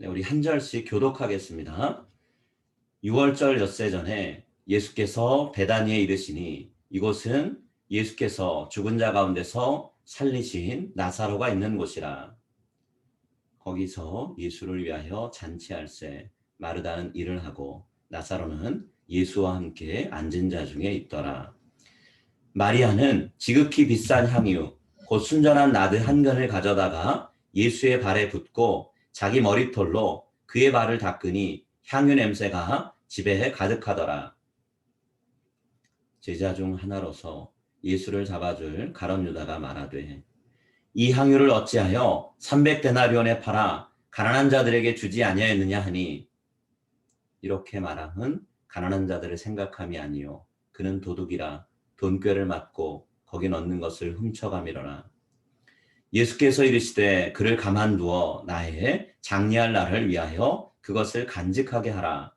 네, 우리 한 절씩 교독하겠습니다. 6월절 엿새 전에 예수께서 베다니에 이르시니 이곳은 예수께서 죽은 자 가운데서 살리신 나사로가 있는 곳이라. 거기서 예수를 위하여 잔치할세 마르다는 일을 하고 나사로는 예수와 함께 앉은 자 중에 있더라. 마리아는 지극히 비싼 향유 곧 순전한 나드 한 근을 가져다가 예수의 발에 붓고 자기 머리털로 그의 발을 닦으니 향유 냄새가 집에 가득하더라. 제자 중 하나로서 예수를 잡아줄 가룟 유다가 말하되 이 향유를 어찌하여 300데나리온에 팔아 가난한 자들에게 주지 아니하였느냐 하니, 이렇게 말함은 가난한 자들을 생각함이 아니요 그는 도둑이라 돈꾀를 맞고 거기 넣는 것을 훔쳐가미러라. 예수께서 이르시되 그를 가만두어 나의 장례할 날을 위하여 그것을 간직하게 하라.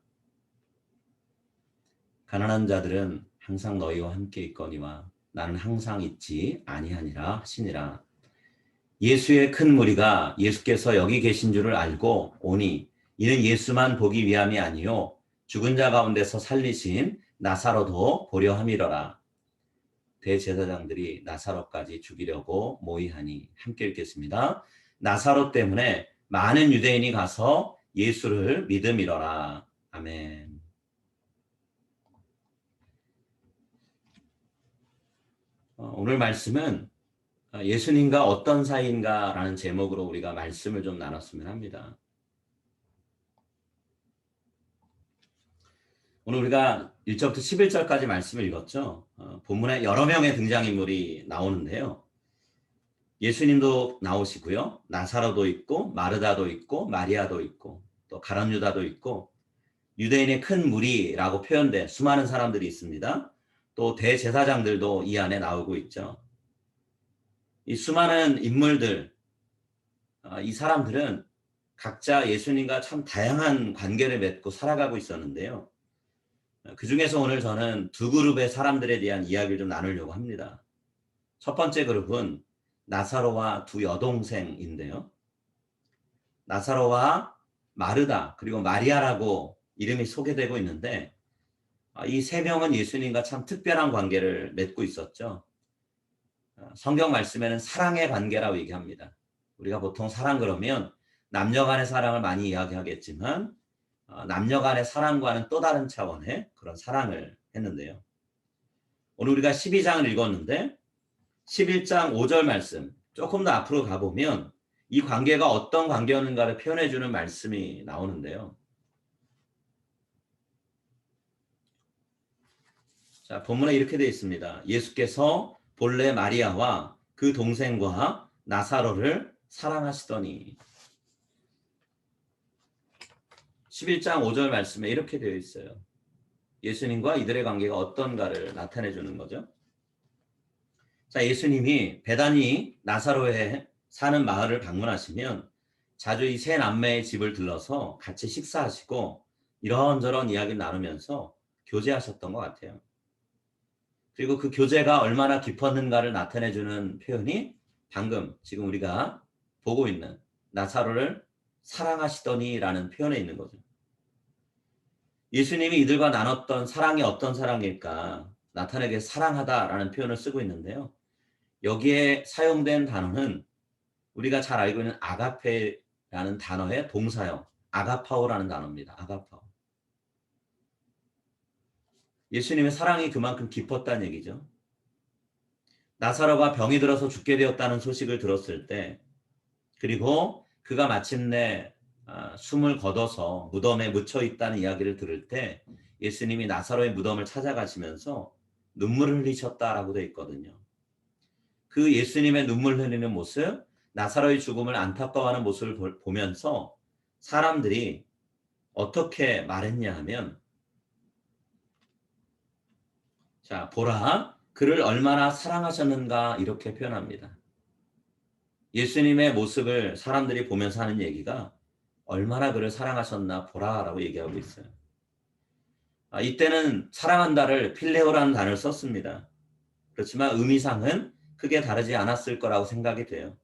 가난한 자들은 항상 너희와 함께 있거니와 나는 항상 있지 아니하니라 하시니라. 예수의 큰 무리가 예수께서 여기 계신 줄을 알고 오니 이는 예수만 보기 위함이 아니요 죽은 자 가운데서 살리신 나사로도 보려 함이러라. 대제사장들이 나사로까지 죽이려고 모의하니, 함께 읽겠습니다. 나사로 때문에 많은 유대인이 가서 예수를 믿음이러라. 아멘. 오늘 말씀은 예수님과 어떤 사이인가 라는 제목으로 우리가 말씀을 좀 나눴으면 합니다. 오늘 우리가 1절부터 11절까지 말씀을 읽었죠. 본문에 여러 명의 등장인물이 나오는데요. 예수님도 나오시고요. 나사로도 있고 마르다도 있고 마리아도 있고 또 가룟 유다도 있고 유대인의 큰 무리라고 표현된 수많은 사람들이 있습니다. 또 대제사장들도 이 안에 나오고 있죠. 이 수많은 인물들, 이 사람들은 각자 예수님과 참 다양한 관계를 맺고 살아가고 있었는데요. 그 중에서 오늘 저는 두 그룹의 사람들에 대한 이야기를 좀 나누려고 합니다. 첫 번째 그룹은 나사로와 두 여동생인데요. 나사로와 마르다 그리고 마리아라고 이름이 소개되고 있는데, 이 세 명은 예수님과 참 특별한 관계를 맺고 있었죠. 성경 말씀에는 사랑의 관계라고 얘기합니다. 우리가 보통 사랑 그러면 남녀 간의 사랑을 많이 이야기하겠지만 남녀 간의 사랑과는 또 다른 차원의 그런 사랑을 했는데요. 오늘 우리가 12장을 읽었는데 11장 5절 말씀 조금 더 앞으로 가보면 이 관계가 어떤 관계였는가를 표현해주는 말씀이 나오는데요. 자, 본문에 이렇게 되어 있습니다. 예수께서 본래 마리아와 그 동생과 나사로를 사랑하시더니, 11장 5절 말씀에 이렇게 되어 있어요. 예수님과 이들의 관계가 어떤가를 나타내 주는 거죠. 자, 예수님이 베다니 나사로에 사는 마을을 방문하시면 자주 이 세 남매의 집을 들러서 같이 식사하시고 이런저런 이야기를 나누면서 교제하셨던 것 같아요. 그리고 그 교제가 얼마나 깊었는가를 나타내주는 표현이 방금 지금 우리가 보고 있는 나사로를 사랑하시더니 라는 표현에 있는 거죠. 예수님이 이들과 나눴던 사랑이 어떤 사랑일까 나타내게 사랑하다라는 표현을 쓰고 있는데요. 여기에 사용된 단어는 우리가 잘 알고 있는 아가페라는 단어의 동사형 아가파오라는 단어입니다. 아가파오. 예수님의 사랑이 그만큼 깊었다는 얘기죠. 나사로가 병이 들어서 죽게 되었다는 소식을 들었을 때, 그리고 그가 마침내 숨을 거둬서 무덤에 묻혀 있다는 이야기를 들을 때 예수님이 나사로의 무덤을 찾아가시면서 눈물을 흘리셨다라고 되어 있거든요. 그 예수님의 눈물 흘리는 모습, 나사로의 죽음을 안타까워하는 모습을 보면서 사람들이 어떻게 말했냐 하면, 자, 보라, 그를 얼마나 사랑하셨는가 이렇게 표현합니다. 예수님의 모습을 사람들이 보면서 하는 얘기가 얼마나 그를 사랑하셨나 보라라고 얘기하고 있어요. 이때는 사랑한다를 필레오라는 단어를 썼습니다. 그렇지만 의미상은 크게 다르지 않았을 거라고 생각이 돼요.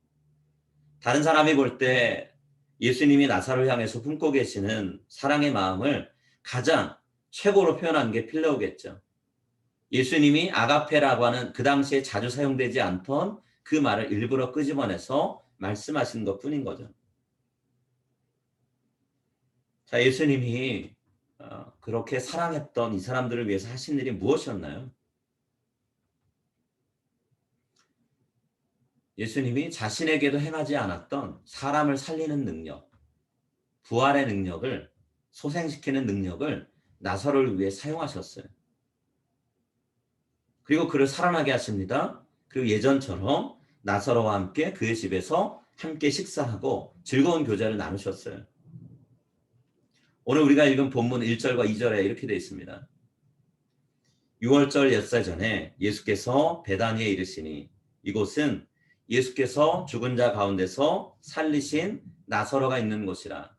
다른 사람이 볼 때 예수님이 나사로를 향해서 품고 계시는 사랑의 마음을 가장 최고로 표현한 게 필레오겠죠. 예수님이 아가페라고 하는 그 당시에 자주 사용되지 않던 그 말을 일부러 끄집어내서 말씀하신 것뿐인 거죠. 자, 예수님이 그렇게 사랑했던 이 사람들을 위해서 하신 일이 무엇이었나요? 예수님이 자신에게도 행하지 않았던 사람을 살리는 능력, 부활의 능력을, 소생시키는 능력을 나사로를 위해 사용하셨어요. 그리고 그를 살아나게 하십니다. 그리고 예전처럼 나사로와 함께 그의 집에서 함께 식사하고 즐거운 교제를 나누셨어요. 오늘 우리가 읽은 본문 1절과 2절에 이렇게 되어 있습니다. 6월절 엿새 전에 예수께서 베다니에 이르시니 이곳은 예수께서 죽은 자 가운데서 살리신 나사로가 있는 곳이라.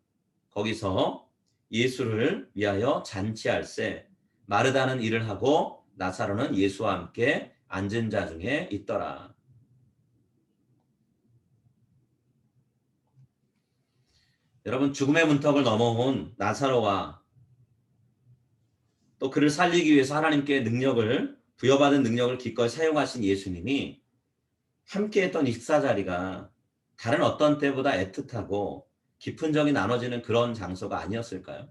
거기서 예수를 위하여 잔치할세 마르다는 일을 하고 나사로는 예수와 함께 앉은 자 중에 있더라. 여러분, 죽음의 문턱을 넘어온 나사로와 또 그를 살리기 위해서 하나님께 능력을 부여받은 능력을 기꺼이 사용하신 예수님이 함께했던 이 식사 자리가 다른 어떤 때보다 애틋하고 깊은 정이 나눠지는 그런 장소가 아니었을까요?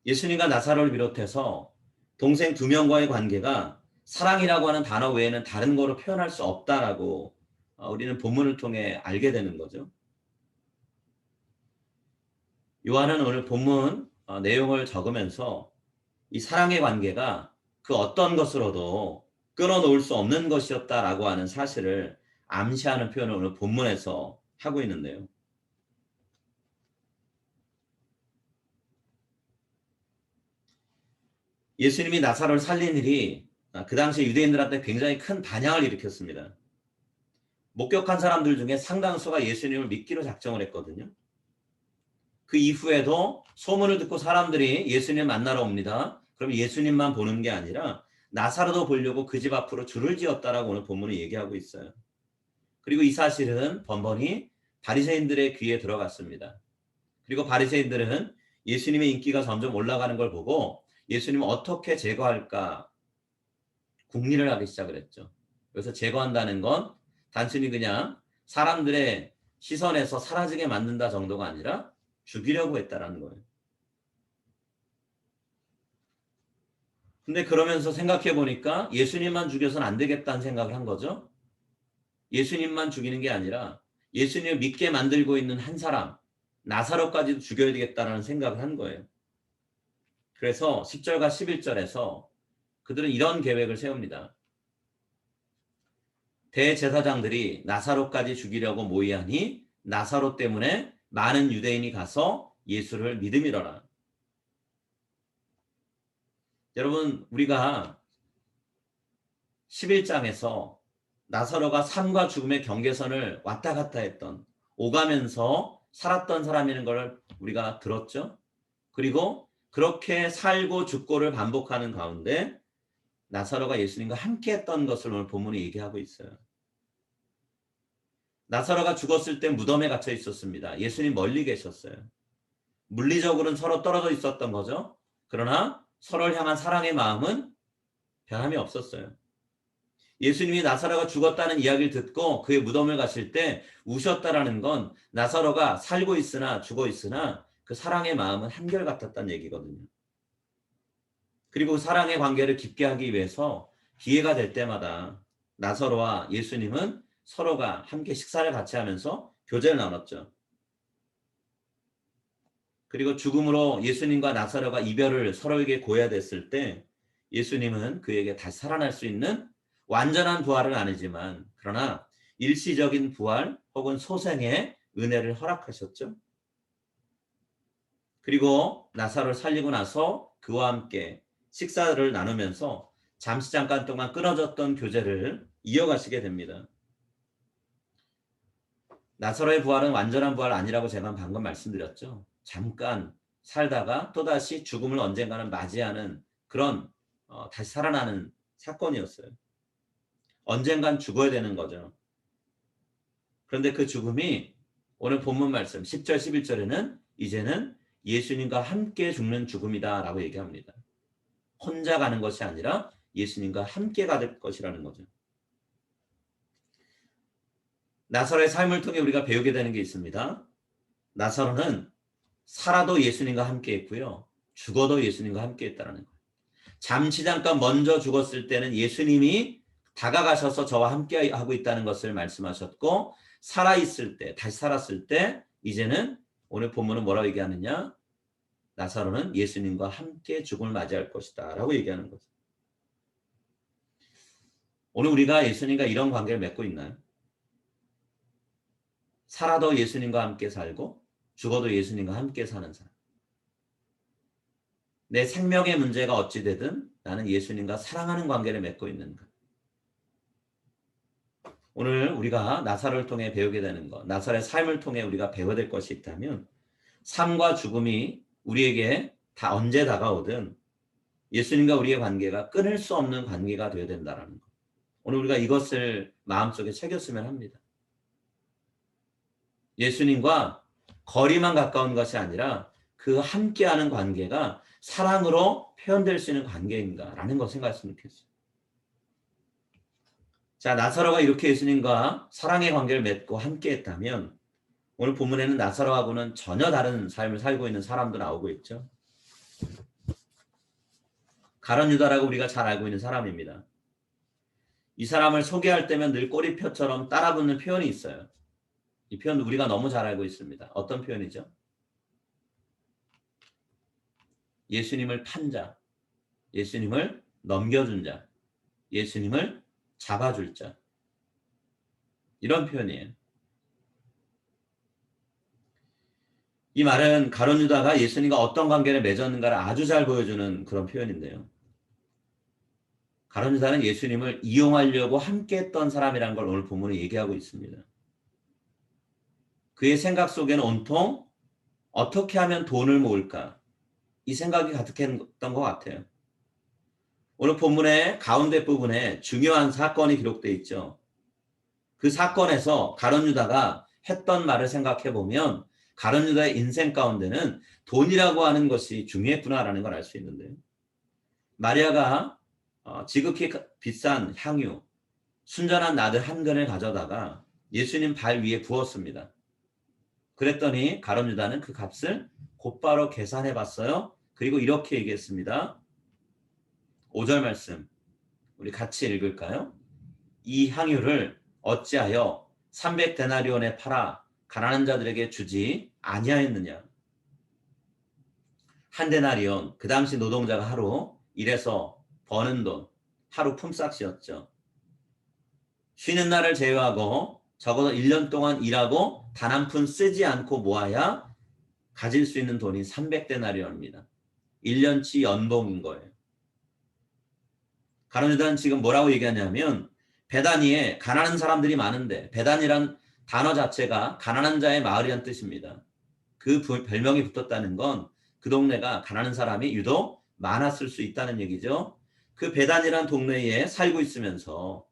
예수님과 나사로를 비롯해서 동생 두 명과의 관계가 사랑이라고 하는 단어 외에는 다른 거로 표현할 수 없다라고 우리는 본문을 통해 알게 되는 거죠. 요한은 오늘 본문 내용을 적으면서 이 사랑의 관계가 그 어떤 것으로도 끊어놓을 수 없는 것이었다라고 하는 사실을 암시하는 표현을 오늘 본문에서 하고 있는데요. 예수님이 나사로를 살린 일이 그 당시 유대인들한테 굉장히 큰 반향을 일으켰습니다. 목격한 사람들 중에 상당수가 예수님을 믿기로 작정을 했거든요. 그 이후에도 소문을 듣고 사람들이 예수님 만나러 옵니다. 그럼 예수님만 보는 게 아니라 나사로도 보려고 그 집 앞으로 줄을 지었다라고 오늘 본문이 얘기하고 있어요. 그리고 이 사실은 번번이 바리새인들의 귀에 들어갔습니다. 그리고 바리새인들은 예수님의 인기가 점점 올라가는 걸 보고 예수님을 어떻게 제거할까 궁리를 하기 시작을 했죠. 그래서 제거한다는 건 단순히 그냥 사람들의 시선에서 사라지게 만든다 정도가 아니라 죽이려고 했다라는 거예요. 근데 그러면서 생각해 보니까 예수님만 죽여서는 안 되겠다는 생각을 한 거죠. 예수님만 죽이는 게 아니라 예수님을 믿게 만들고 있는 한 사람, 나사로까지도 죽여야 되겠다라는 생각을 한 거예요. 그래서 10절과 11절에서 그들은 이런 계획을 세웁니다. 대제사장들이 나사로까지 죽이려고 모의하니 나사로 때문에 많은 유대인이 가서 예수를 믿음이러라. 여러분, 우리가 11장에서 나사로가 삶과 죽음의 경계선을 왔다 갔다 했던, 오가면서 살았던 사람이라는 걸 우리가 들었죠. 그리고 그렇게 살고 죽고를 반복하는 가운데 나사로가 예수님과 함께 했던 것을 오늘 본문이 얘기하고 있어요. 나사로가 죽었을 때 무덤에 갇혀 있었습니다. 예수님 멀리 계셨어요. 물리적으로는 서로 떨어져 있었던 거죠. 그러나 서로를 향한 사랑의 마음은 변함이 없었어요. 예수님이 나사로가 죽었다는 이야기를 듣고 그의 무덤을 가실 때 우셨다라는 건 나사로가 살고 있으나 죽어 있으나 그 사랑의 마음은 한결같았다는 얘기거든요. 그리고 사랑의 관계를 깊게 하기 위해서 기회가 될 때마다 나사로와 예수님은 서로가 함께 식사를 같이 하면서 교제를 나눴죠. 그리고 죽음으로 예수님과 나사로가 이별을 서로에게 고해야 됐을 때 예수님은 그에게 다시 살아날 수 있는 완전한 부활은 아니지만 그러나 일시적인 부활 혹은 소생의 은혜를 허락하셨죠. 그리고 나사로를 살리고 나서 그와 함께 식사를 나누면서 잠깐 동안 끊어졌던 교제를 이어가시게 됩니다. 나사로의 부활은 완전한 부활 아니라고 제가 방금 말씀드렸죠. 잠깐 살다가 또다시 죽음을 언젠가는 맞이하는 그런 다시 살아나는 사건이었어요. 언젠간 죽어야 되는 거죠. 그런데 그 죽음이 오늘 본문 말씀 10절 11절에는 이제는 예수님과 함께 죽는 죽음이다라고 얘기합니다. 혼자 가는 것이 아니라 예수님과 함께 갈 것이라는 거죠. 나사로의 삶을 통해 우리가 배우게 되는 게 있습니다. 나사로는 살아도 예수님과 함께 했고요. 죽어도 예수님과 함께 했다는 거예요. 잠시 잠깐 먼저 죽었을 때는 예수님이 다가가셔서 저와 함께 하고 있다는 것을 말씀하셨고, 살아있을 때, 다시 살았을 때 이제는 오늘 본문은 뭐라고 얘기하느냐? 나사로는 예수님과 함께 죽음을 맞이할 것이다 라고 얘기하는 거죠. 오늘 우리가 예수님과 이런 관계를 맺고 있나요? 살아도 예수님과 함께 살고 죽어도 예수님과 함께 사는 사람. 내 생명의 문제가 어찌 되든 나는 예수님과 사랑하는 관계를 맺고 있는가. 오늘 우리가 나사로를 통해 배우게 되는 것, 나사로의 삶을 통해 우리가 배워야 될 것이 있다면, 삶과 죽음이 우리에게 다 언제 다가오든 예수님과 우리의 관계가 끊을 수 없는 관계가 되어야 된다는 것. 오늘 우리가 이것을 마음속에 새겼으면 합니다. 예수님과 거리만 가까운 것이 아니라 그 함께하는 관계가 사랑으로 표현될 수 있는 관계인가라는 걸 생각했으면 좋겠어요. 자, 나사로가 이렇게 예수님과 사랑의 관계를 맺고 함께했다면 오늘 본문에는 나사로하고는 전혀 다른 삶을 살고 있는 사람도 나오고 있죠. 가룟 유다라고 우리가 잘 알고 있는 사람입니다. 이 사람을 소개할 때면 늘 꼬리표처럼 따라붙는 표현이 있어요. 이 표현 우리가 너무 잘 알고 있습니다. 어떤 표현이죠? 예수님을 판 자, 예수님을 넘겨준 자, 예수님을 잡아줄 자, 이런 표현이에요. 이 말은 가룟 유다가 예수님과 어떤 관계를 맺었는가를 아주 잘 보여주는 그런 표현인데요. 가룟 유다는 예수님을 이용하려고 함께했던 사람이라는 걸 오늘 본문에 얘기하고 있습니다. 그의 생각 속에는 온통 어떻게 하면 돈을 모을까, 이 생각이 가득했던 것 같아요. 오늘 본문의 가운데 부분에 중요한 사건이 기록되어 있죠. 그 사건에서 가룟 유다가 했던 말을 생각해 보면 가룟 유다의 인생 가운데는 돈이라고 하는 것이 중요했구나라는 걸 알 수 있는데요. 마리아가 지극히 비싼 향유, 순전한 나들 한 근을 가져다가 예수님 발 위에 부었습니다. 그랬더니 가룟 유다는 그 값을 곧바로 계산해 봤어요. 그리고 이렇게 얘기했습니다. 5절 말씀 우리 같이 읽을까요? 이 향유를 어찌하여 300데나리온에 팔아 가난한 자들에게 주지 아니하였느냐. 한 데나리온, 그 당시 노동자가 하루 일해서 버는 돈, 하루 품삯이었죠. 쉬는 날을 제외하고 적어도 1년 동안 일하고 단 한 푼 쓰지 않고 모아야 가질 수 있는 돈이 300데나리온입니다. 1년치 연봉인 거예요. 가룟 유다는 지금 뭐라고 얘기하냐면, 베다니에 가난한 사람들이 많은데, 베다니란 단어 자체가 가난한 자의 마을이란 뜻입니다. 그 별명이 붙었다는 건 그 동네가 가난한 사람이 유독 많았을 수 있다는 얘기죠. 그 베다니란 동네에 살고 있으면서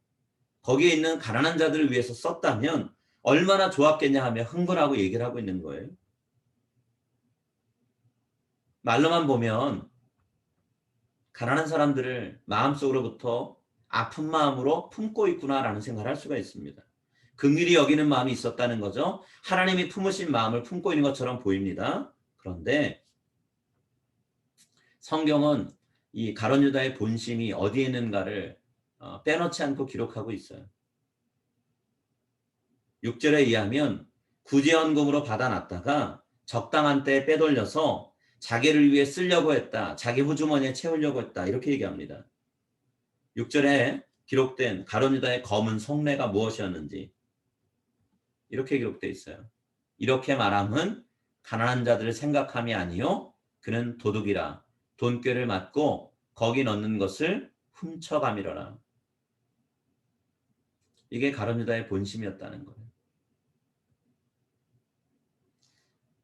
거기에 있는 가난한 자들을 위해서 썼다면 얼마나 좋았겠냐 하며 흥분하고 얘기를 하고 있는 거예요. 말로만 보면 가난한 사람들을 마음속으로부터 아픈 마음으로 품고 있구나라는 생각을 할 수가 있습니다. 긍휼히 여기는 마음이 있었다는 거죠. 하나님이 품으신 마음을 품고 있는 것처럼 보입니다. 그런데 성경은 이 가룟 유다의 본심이 어디에 있는가를 빼놓지 않고 기록하고 있어요. 6절에 의하면 구제연금으로 받아놨다가 적당한 때에 빼돌려서 자기를 위해 쓰려고 했다. 자기 호주머니에 채우려고 했다. 이렇게 얘기합니다. 6절에 기록된 가룟 유다의 검은 속내가 무엇이었는지 이렇게 기록되어 있어요. 이렇게 말함은 가난한 자들을 생각함이 아니요 그는 도둑이라 돈꾀를 맞고 거기 넣는 것을 훔쳐가미러라. 이게 가룟 유다의 본심이었다는 거예요.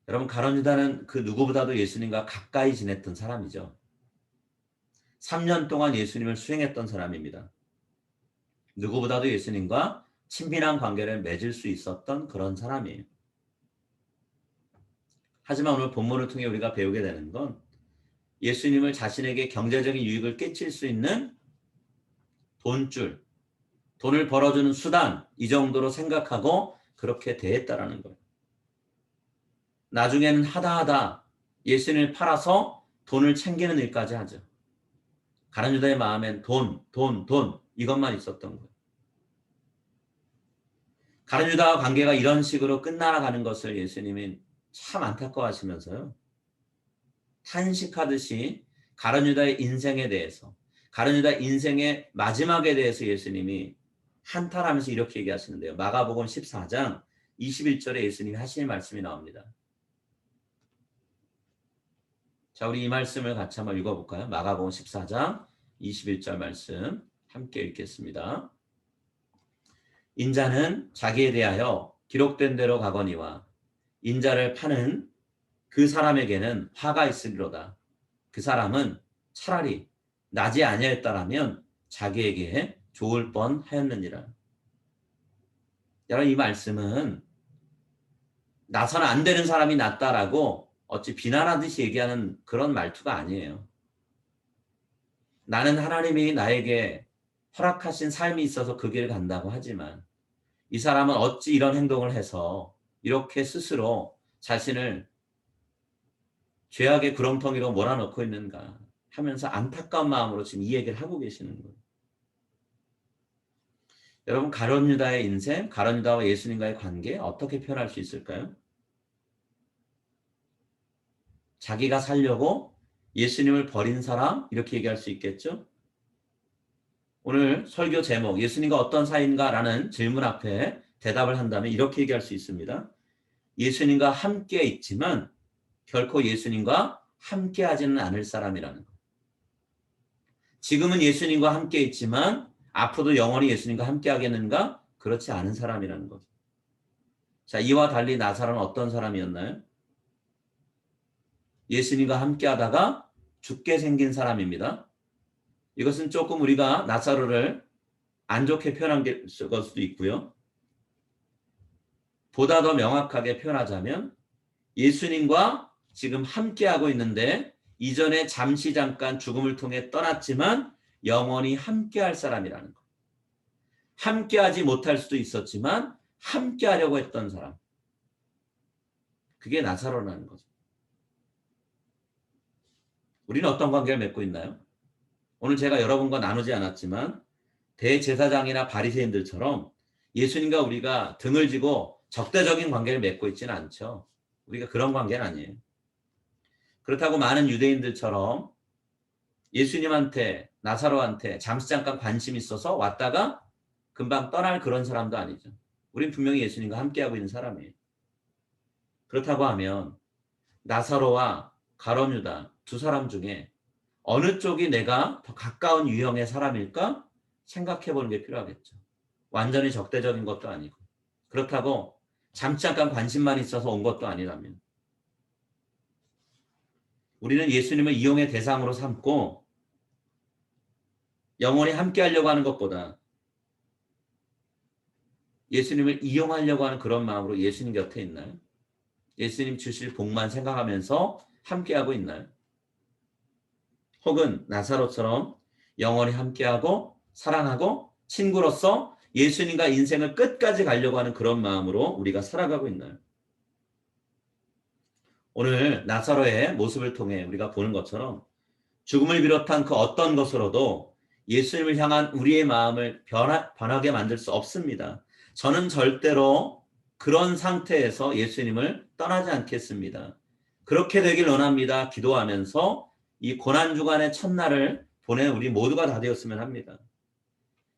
여러분, 가룟 유다는 그 누구보다도 예수님과 가까이 지냈던 사람이죠. 3년 동안 예수님을 수행했던 사람입니다. 누구보다도 예수님과 친밀한 관계를 맺을 수 있었던 그런 사람이에요. 하지만 오늘 본문을 통해 우리가 배우게 되는 건 예수님을 자신에게 경제적인 유익을 끼칠 수 있는 돈줄, 돈을 벌어주는 수단, 이 정도로 생각하고 그렇게 대했다라는 거예요. 나중에는 하다 예수님을 팔아서 돈을 챙기는 일까지 하죠. 가룟 유다의 마음엔 돈 이것만 있었던 거예요. 가룟 유다와 관계가 이런 식으로 끝나가는 것을 예수님이 참 안타까워하시면서요. 탄식하듯이 가룟 유다의 인생에 대해서, 가룟 유다 인생의 마지막에 대해서 예수님이 한탄하면서 이렇게 얘기하시는데요. 마가복음 14장 21절에 예수님이 하실 말씀이 나옵니다. 자, 우리 이 말씀을 같이 한번 읽어볼까요? 마가복음 14장 21절 말씀 함께 읽겠습니다. 인자는 자기에 대하여 기록된 대로 가거니와 인자를 파는 그 사람에게는 화가 있으리로다. 그 사람은 차라리 나지 아니하였다라면 자기에게 좋을 뻔하였느니라. 여러분, 이 말씀은 나서는 안 되는 사람이 낫다라고 어찌 비난하듯이 얘기하는 그런 말투가 아니에요. 나는 하나님이 나에게 허락하신 삶이 있어서 그 길을 간다고 하지만 이 사람은 어찌 이런 행동을 해서 이렇게 스스로 자신을 죄악의 구렁텅이로 몰아넣고 있는가 하면서 안타까운 마음으로 지금 이 얘기를 하고 계시는 거예요. 여러분, 가룟 유다의 인생, 가룟 유다와 예수님과의 관계 어떻게 표현할 수 있을까요? 자기가 살려고 예수님을 버린 사람, 이렇게 얘기할 수 있겠죠? 오늘 설교 제목, 예수님과 어떤 사이인가라는 질문 앞에 대답을 한다면 이렇게 얘기할 수 있습니다. 예수님과 함께 있지만 결코 예수님과 함께 하지는 않을 사람이라는 것. 지금은 예수님과 함께 있지만 앞으로도 영원히 예수님과 함께 하겠는가? 그렇지 않은 사람이라는 거죠. 자, 이와 달리 나사로는 어떤 사람이었나요? 예수님과 함께 하다가 죽게 생긴 사람입니다. 이것은 조금 우리가 나사로를 안 좋게 표현한 걸 수도 있고요. 보다 더 명확하게 표현하자면 예수님과 지금 함께하고 있는데 이전에 잠시 잠깐 죽음을 통해 떠났지만 영원히 함께할 사람이라는 것. 함께하지 못할 수도 있었지만 함께하려고 했던 사람. 그게 나사로라는 거죠. 우리는 어떤 관계를 맺고 있나요? 오늘 제가 여러분과 나누지 않았지만 대제사장이나 바리새인들처럼 예수님과 우리가 등을 지고 적대적인 관계를 맺고 있지는 않죠. 우리가 그런 관계는 아니에요. 그렇다고 많은 유대인들처럼 예수님한테, 나사로한테 잠시 잠깐 관심이 있어서 왔다가 금방 떠날 그런 사람도 아니죠. 우린 분명히 예수님과 함께하고 있는 사람이에요. 그렇다고 하면 나사로와 가룟 유다 두 사람 중에 어느 쪽이 내가 더 가까운 유형의 사람일까 생각해 보는 게 필요하겠죠. 완전히 적대적인 것도 아니고 그렇다고 잠깐 관심만 있어서 온 것도 아니라면 우리는 예수님을 이용의 대상으로 삼고 영원히 함께 하려고 하는 것보다 예수님을 이용하려고 하는 그런 마음으로 예수님 곁에 있나요? 예수님 주실 복만 생각하면서 함께하고 있나요? 혹은 나사로처럼 영원히 함께하고 사랑하고 친구로서 예수님과 인생을 끝까지 가려고 하는 그런 마음으로 우리가 살아가고 있나요? 오늘 나사로의 모습을 통해 우리가 보는 것처럼 죽음을 비롯한 그 어떤 것으로도 예수님을 향한 우리의 마음을 변하게 만들 수 없습니다. 저는 절대로 그런 상태에서 예수님을 떠나지 않겠습니다. 그렇게 되길 원합니다. 기도하면서 이 고난주간의 첫날을 보낸 우리 모두가 다 되었으면 합니다.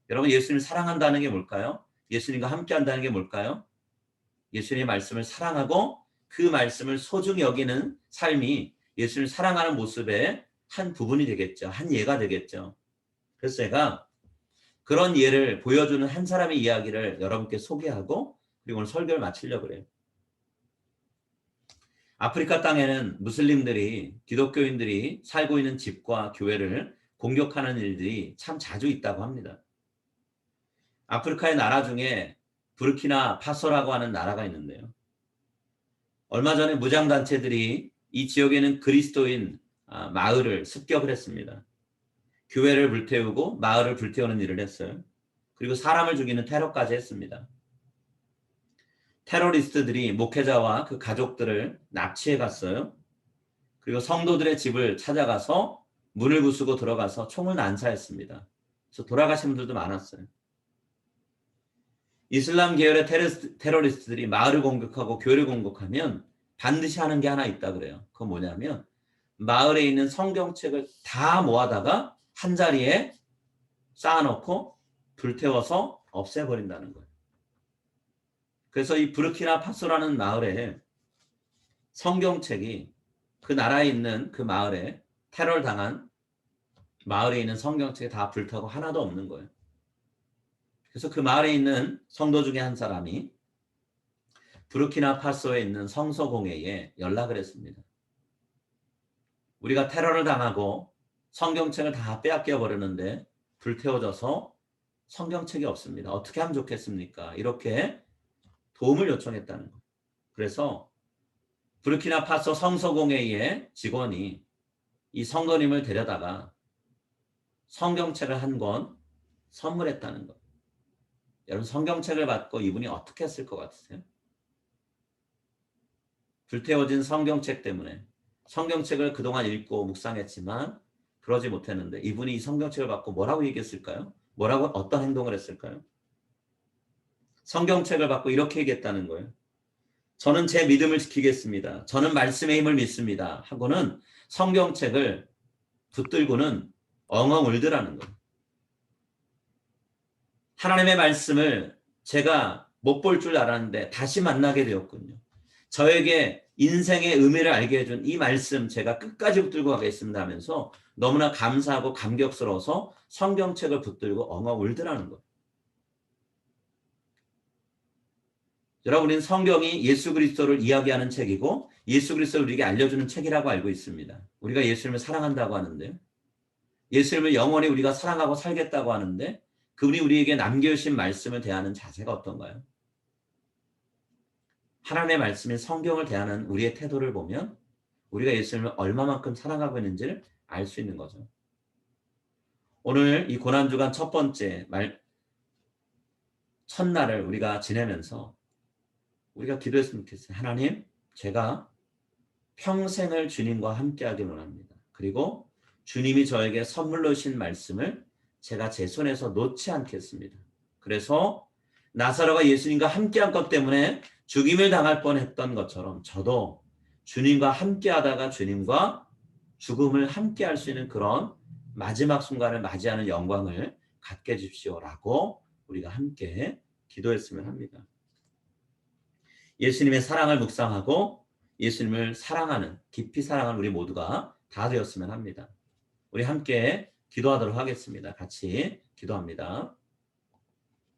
여러분, 예수님을 사랑한다는 게 뭘까요? 예수님과 함께 한다는 게 뭘까요? 예수님의 말씀을 사랑하고 그 말씀을 소중히 여기는 삶이 예수님을 사랑하는 모습의 한 부분이 되겠죠. 한 예가 되겠죠. 그래서 제가 그런 예를 보여주는 한 사람의 이야기를 여러분께 소개하고 그리고 오늘 설교를 마치려고 그래요. 아프리카 땅에는 무슬림들이 기독교인들이 살고 있는 집과 교회를 공격하는 일들이 참 자주 있다고 합니다. 아프리카의 나라 중에 부르키나 파소라고 하는 나라가 있는데요. 얼마 전에 무장단체들이 이 지역에는 그리스도인 마을을 습격을 했습니다. 교회를 불태우고 마을을 불태우는 일을 했어요. 그리고 사람을 죽이는 테러까지 했습니다. 테러리스트들이 목회자와 그 가족들을 납치해 갔어요. 그리고 성도들의 집을 찾아가서 문을 부수고 들어가서 총을 난사했습니다. 그래서 돌아가신 분들도 많았어요. 이슬람 계열의 테러리스트들이 마을을 공격하고 교회를 공격하면 반드시 하는 게 하나 있다 그래요. 그건 뭐냐면 마을에 있는 성경책을 다 모아다가 한 자리에 쌓아놓고 불태워서 없애버린다는 거예요. 그래서 이 부르키나파소라는 마을에 성경책이 그 나라에 있는 그 마을에 테러를 당한 마을에 있는 성경책이 다 불타고 하나도 없는 거예요. 그래서 그 마을에 있는 성도 중에 한 사람이 부르키나파소에 있는 성서공회에 연락을 했습니다. 우리가 테러를 당하고 성경책을 다 빼앗겨 버렸는데 불태워져서 성경책이 없습니다. 어떻게 하면 좋겠습니까? 이렇게 도움을 요청했다는 거예요. 그래서 부르키나파소 성서공회의 직원이 이 성도님을 데려다가 성경책을 한 권 선물했다는 거예요. 여러분 성경책을 받고 이분이 어떻게 했을 것 같으세요? 불태워진 성경책 때문에 성경책을 그동안 읽고 묵상했지만 그러지 못했는데 이분이 이 성경책을 받고 뭐라고 얘기했을까요? 뭐라고 어떤 행동을 했을까요? 성경책을 받고 이렇게 얘기했다는 거예요. 저는 제 믿음을 지키겠습니다. 저는 말씀의 힘을 믿습니다. 하고는 성경책을 붙들고는 엉엉 울더라는 거예요. 하나님의 말씀을 제가 못 볼 줄 알았는데 다시 만나게 되었군요. 저에게 인생의 의미를 알게 해준 이 말씀 제가 끝까지 붙들고 가겠습니다 하면서 너무나 감사하고 감격스러워서 성경책을 붙들고 엉엉 울더라는 거예요. 여러분, 우리는 성경이 예수 그리스도를 이야기하는 책이고 예수 그리스도를 우리에게 알려주는 책이라고 알고 있습니다. 우리가 예수님을 사랑한다고 하는데요. 예수님을 영원히 우리가 사랑하고 살겠다고 하는데 그분이 우리에게 남겨주신 말씀을 대하는 자세가 어떤가요? 하나님의 말씀인 성경을 대하는 우리의 태도를 보면 우리가 예수님을 얼마만큼 사랑하고 있는지를 알 수 있는 거죠. 오늘 이 고난주간 첫 번째 첫날을 우리가 지내면서 우리가 기도했으면 좋겠어요. 하나님, 제가 평생을 주님과 함께하길 원합니다. 그리고 주님이 저에게 선물로 주신 말씀을 제가 제 손에서 놓지 않겠습니다. 그래서 나사로가 예수님과 함께한 것 때문에 죽임을 당할 뻔했던 것처럼 저도 주님과 함께하다가 주님과 죽음을 함께할 수 있는 그런 마지막 순간을 맞이하는 영광을 갖게 해주십시오라고 우리가 함께 기도했으면 합니다. 예수님의 사랑을 묵상하고 예수님을 사랑하는, 깊이 사랑하는 우리 모두가 다 되었으면 합니다. 우리 함께 기도하도록 하겠습니다. 같이 기도합니다.